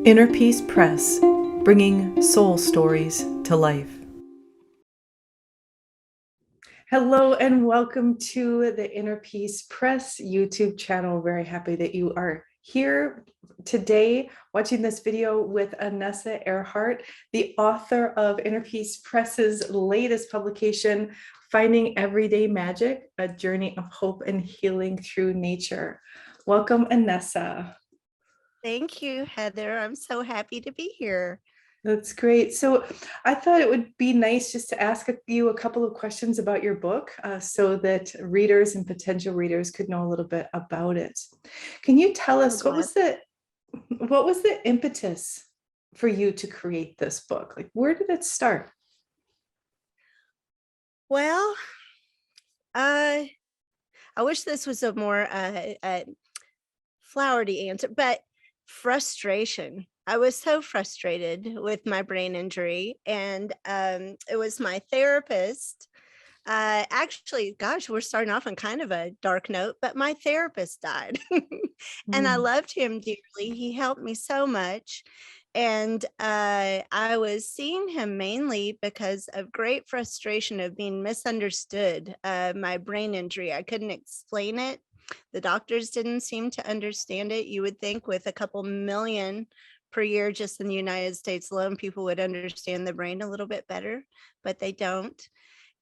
Inner Peace Press, bringing soul stories to life. Hello and welcome to the Inner Peace Press YouTube channel. Very happy that you are here today watching this video with Anessa Arehart, the author of Inner Peace Press's latest publication, Finding Everyday Magic, A Journey of Hope and Healing Through Nature. Welcome, Anessa. Thank you, Heather. I'm so happy to be here. That's great. So I thought it would be nice just to ask you a couple of questions about your book so that readers and potential readers could know a little bit about it. Can you tell us what was the impetus for you to create this book? Like, where did it start? Well, I wish this was a more flowery answer, but frustration. I was so frustrated with my brain injury, and it was my therapist. Actually, gosh, we're starting off on kind of a dark note, but my therapist died and I loved him dearly. He helped me so much. And I was seeing him mainly because of great frustration of being misunderstood. My brain injury, I couldn't explain it. The doctors didn't seem to understand it. You would think with a couple million per year just in the United States alone, people would understand the brain a little bit better, but they don't.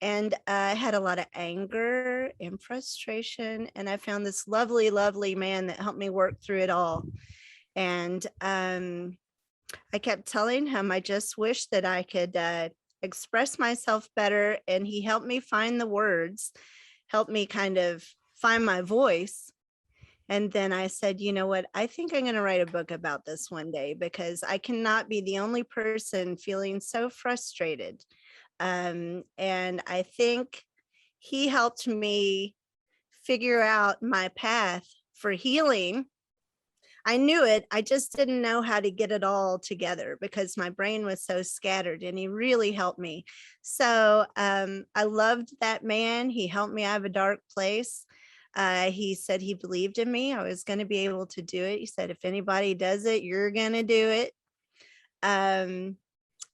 And I had a lot of anger and frustration, and I found this lovely, lovely man that helped me work through it all. And I kept telling him, I just wish that I could express myself better. And he helped me find the words, helped me kind of find my voice. And then I said, you know what, I think I'm going to write a book about this one day, because I cannot be the only person feeling so frustrated. And I think he helped me figure out my path for healing. I knew it, I just didn't know how to get it all together because my brain was so scattered, and he really helped me. So I loved that man. He helped me out of a dark place. He said he believed in me. I was going to be able to do it. He said, if anybody does it, you're going to do it. And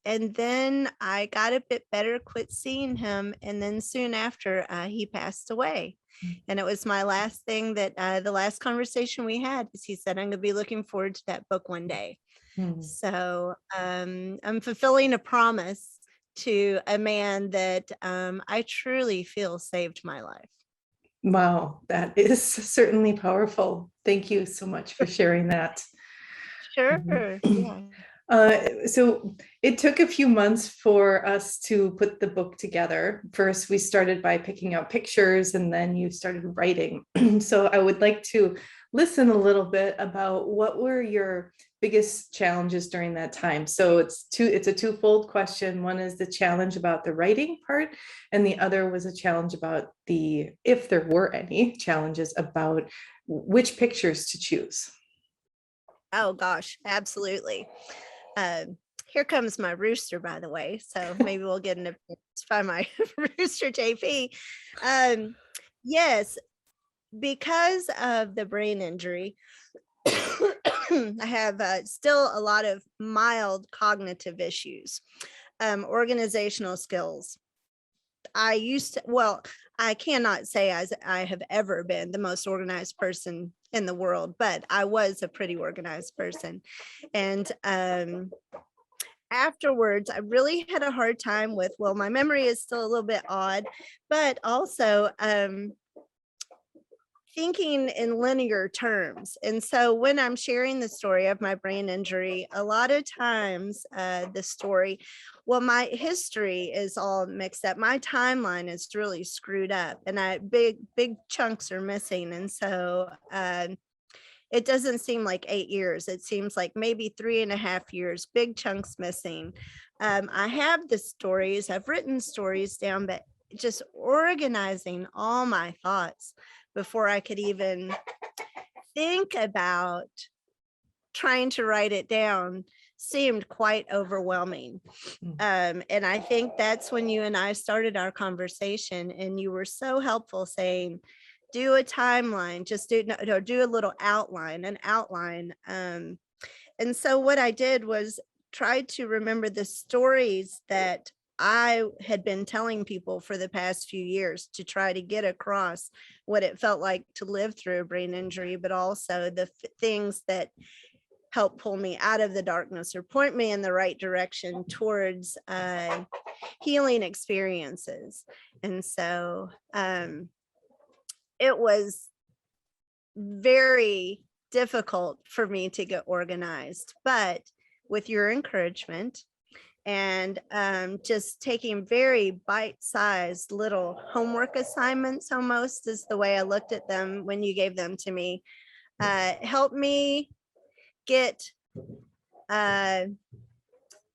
then I got a bit better, quit seeing him. And then soon after, he passed away. And it was my last thing that the last conversation we had is he said, I'm going to be looking forward to that book one day. So I'm fulfilling a promise to a man that I truly feel saved my life. Wow, that is certainly powerful. Thank you so much for sharing that. Sure. Yeah. So it took a few months for us to put the book together. First, we started by picking out pictures, and then you started writing. So I would like to listen a little bit about what were your biggest challenges during that time. So it's a twofold question. One is the challenge about the writing part, and the other was a challenge about if there were any challenges about which pictures to choose. Oh gosh, absolutely. Here comes my rooster, by the way. So maybe we'll get an appearance by my rooster, JP. Yes, because of the brain injury, I have still a lot of mild cognitive issues, organizational skills. I cannot say as I have ever been the most organized person in the world, but I was a pretty organized person. And afterwards, I really had a hard time with, well, my memory is still a little bit odd, but also thinking in linear terms. And so when I'm sharing the story of my brain injury, a lot of times the story, well, my history is all mixed up. My timeline is really screwed up, and big chunks are missing. And so it doesn't seem like 8 years. It seems like maybe 3.5 years, big chunks missing. I have the stories, I've written stories down, but just organizing all my thoughts before I could even think about trying to write it down seemed quite overwhelming. And I think that's when you and I started our conversation, and you were so helpful saying, do a timeline, just do a little outline, an outline. And so what I did was try to remember the stories that I had been telling people for the past few years to try to get across what it felt like to live through a brain injury, but also the things that help pull me out of the darkness or point me in the right direction towards healing experiences. And so it was very difficult for me to get organized, but with your encouragement and just taking very bite-sized little homework assignments, almost is the way I looked at them when you gave them to me, helped me get an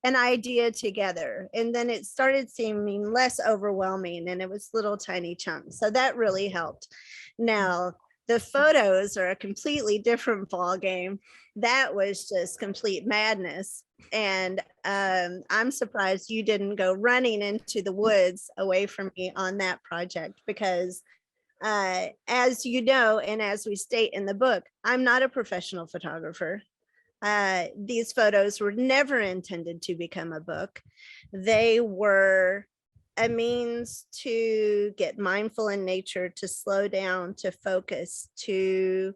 idea together. And then it started seeming less overwhelming, and it was little tiny chunks. So that really helped. Now, the photos are a completely different ball game. That was just complete madness. And I'm surprised you didn't go running into the woods away from me on that project, because as you know, and as we state in the book, I'm not a professional photographer. These photos were never intended to become a book. They were a means to get mindful in nature, to slow down, to focus, to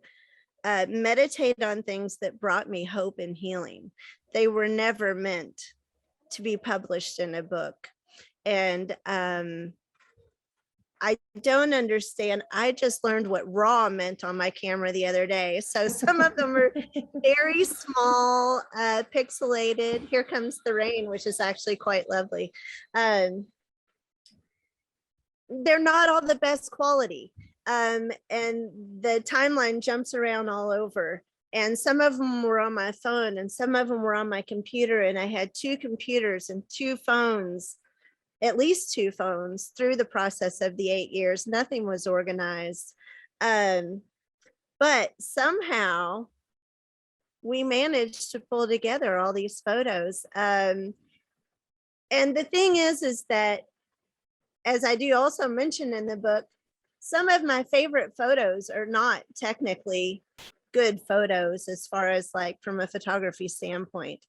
meditate on things that brought me hope and healing. They were never meant to be published in a book. And I don't understand. I just learned what raw meant on my camera the other day. So some of them are very small, pixelated. Here comes the rain, which is actually quite lovely. They're not all the best quality. And the timeline jumps around all over. And some of them were on my phone and some of them were on my computer. And I had 2 computers and 2 phones, at least 2 phones through the process of the 8 years. Nothing was organized. But somehow we managed to pull together all these photos. And the thing is that, as I do also mention in the book, some of my favorite photos are not technically good photos as far as like from a photography standpoint.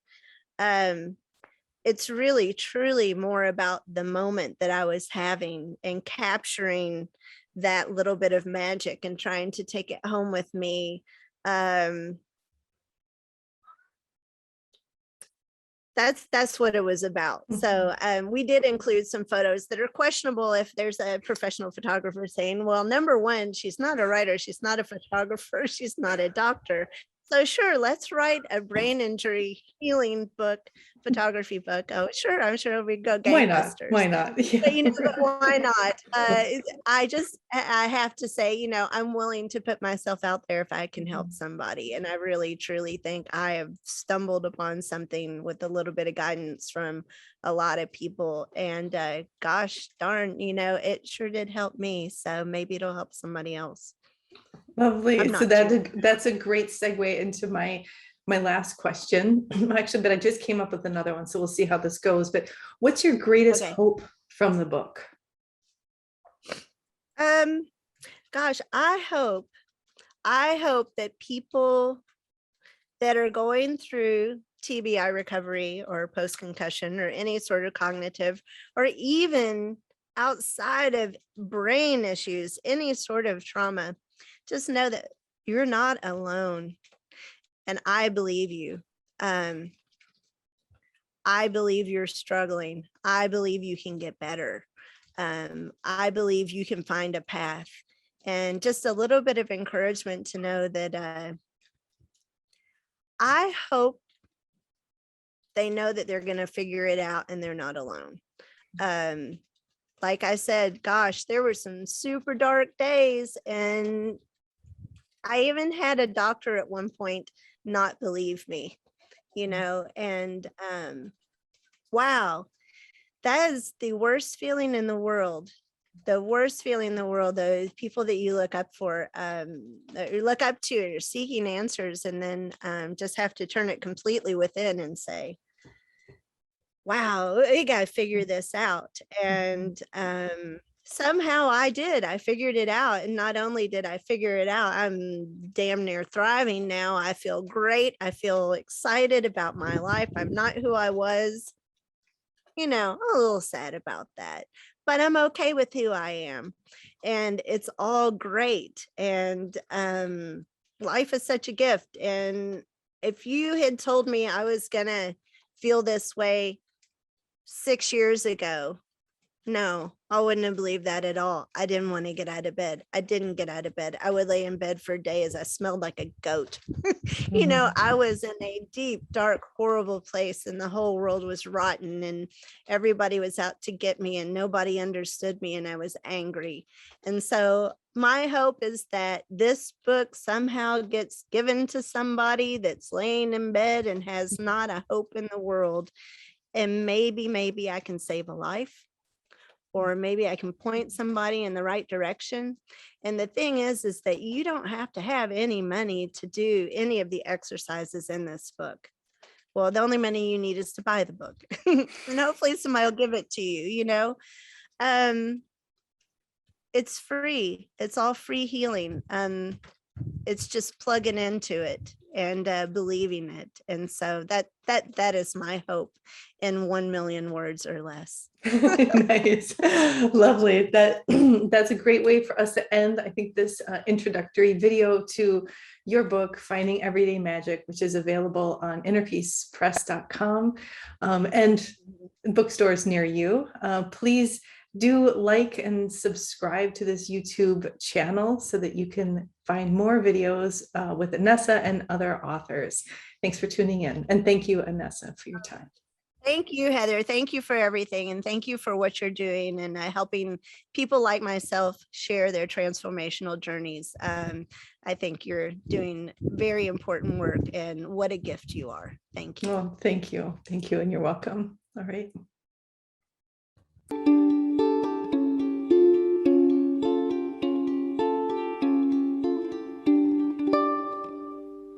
It's really truly more about the moment that I was having and capturing that little bit of magic and trying to take it home with me. That's what it was about. So we did include some photos that are questionable if there's a professional photographer saying, well, number one, she's not a writer, she's not a photographer, she's not a doctor. So sure, let's write a brain injury healing book, photography book. Oh, sure, I'm sure we go gangbusters. Why not? Yeah. But but why not? I have to say, I'm willing to put myself out there if I can help somebody. And I really, truly think I have stumbled upon something with a little bit of guidance from a lot of people. And gosh darn, it sure did help me. So maybe it'll help somebody else. Lovely. So that's a great segue into my last question, actually, but I just came up with another one, so we'll see how this goes. But what's your greatest hope from the book? Gosh, I hope that people that are going through TBI recovery or post-concussion or any sort of cognitive or even outside of brain issues, any sort of trauma, just know that you're not alone. And I believe you. I believe you're struggling. I believe you can get better. I believe you can find a path. And just a little bit of encouragement to know that I hope they know that they're going to figure it out and they're not alone. Like I said, gosh, there were some super dark days, and I even had a doctor at one point not believe me, and wow, that is the worst feeling in the world. The worst feeling in the world, those people that you look up for, that you look up to, and you're seeking answers, and then just have to turn it completely within and say, wow, we got to figure this out. And Somehow I did. I figured it out. And not only did I figure it out, I'm damn near thriving now. I feel great. I feel excited about my life. I'm not who I was. I'm a little sad about that, but I'm okay with who I am. And it's all great. And life is such a gift. And if you had told me I was going to feel this way 6 years ago, no, I wouldn't have believed that at all. I didn't want to get out of bed. I didn't get out of bed. I would lay in bed for days. I smelled like a goat. I was in a deep, dark, horrible place, and the whole world was rotten, and everybody was out to get me, and nobody understood me, and I was angry. And so my hope is that this book somehow gets given to somebody that's laying in bed and has not a hope in the world. And maybe I can save a life, or maybe I can point somebody in the right direction. And the thing is that you don't have to have any money to do any of the exercises in this book. Well, the only money you need is to buy the book. And hopefully somebody will give it to you, It's free. It's all free healing. It's just plugging into it and believing it. And so that is my hope in 1 million words or less. Nice. Lovely. That's a great way for us to end, I think, this introductory video to your book, Finding Everyday Magic, which is available on innerpeacepress.com and bookstores near you. Please do like and subscribe to this YouTube channel so that you can find more videos with Anessa and other authors. Thanks for tuning in. And thank you, Anessa, for your time. Thank you, Heather. Thank you for everything. And thank you for what you're doing and helping people like myself share their transformational journeys. I think you're doing very important work, and what a gift you are. Thank you. Well, thank you. Thank you. And you're welcome. All right.